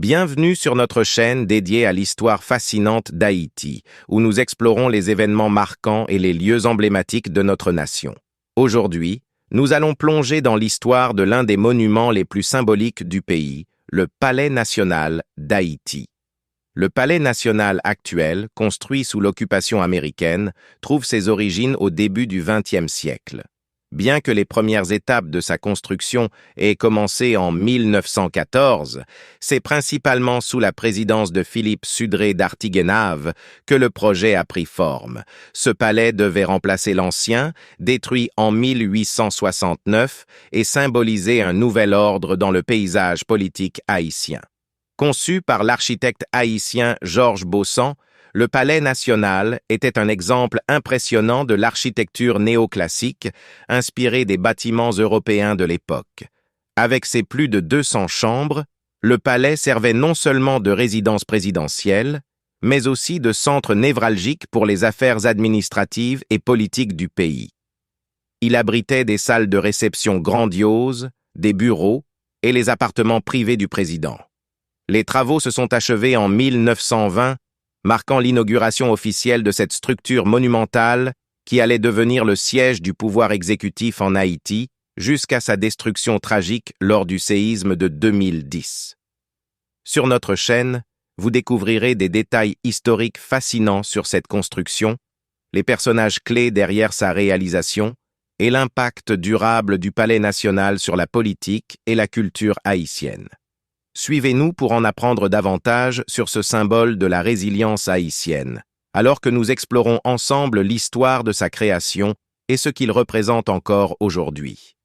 Bienvenue sur notre chaîne dédiée à l'histoire fascinante d'Haïti, où nous explorons les événements marquants et les lieux emblématiques de notre nation. Aujourd'hui, nous allons plonger dans l'histoire de l'un des monuments les plus symboliques du pays, le Palais national d'Haïti. Le Palais national actuel, construit sous l'occupation américaine, trouve ses origines au début du XXe siècle. Bien que les premières étapes de sa construction aient commencé en 1914, c'est principalement sous la présidence de Philippe Sudré d'Artiguenave que le projet a pris forme. Ce palais devait remplacer l'ancien, détruit en 1869, et symboliser un nouvel ordre dans le paysage politique haïtien. Conçu par l'architecte haïtien Georges Bossan, le Palais national était un exemple impressionnant de l'architecture néoclassique, inspirée des bâtiments européens de l'époque. Avec ses plus de 200 chambres, le palais servait non seulement de résidence présidentielle, mais aussi de centre névralgique pour les affaires administratives et politiques du pays. Il abritait des salles de réception grandioses, des bureaux et les appartements privés du président. Les travaux se sont achevés en 1920, marquant l'inauguration officielle de cette structure monumentale qui allait devenir le siège du pouvoir exécutif en Haïti jusqu'à sa destruction tragique lors du séisme de 2010. Sur notre chaîne, vous découvrirez des détails historiques fascinants sur cette construction, les personnages clés derrière sa réalisation et l'impact durable du Palais national sur la politique et la culture haïtienne. Suivez-nous pour en apprendre davantage sur ce symbole de la résilience haïtienne, alors que nous explorons ensemble l'histoire de sa création et ce qu'il représente encore aujourd'hui.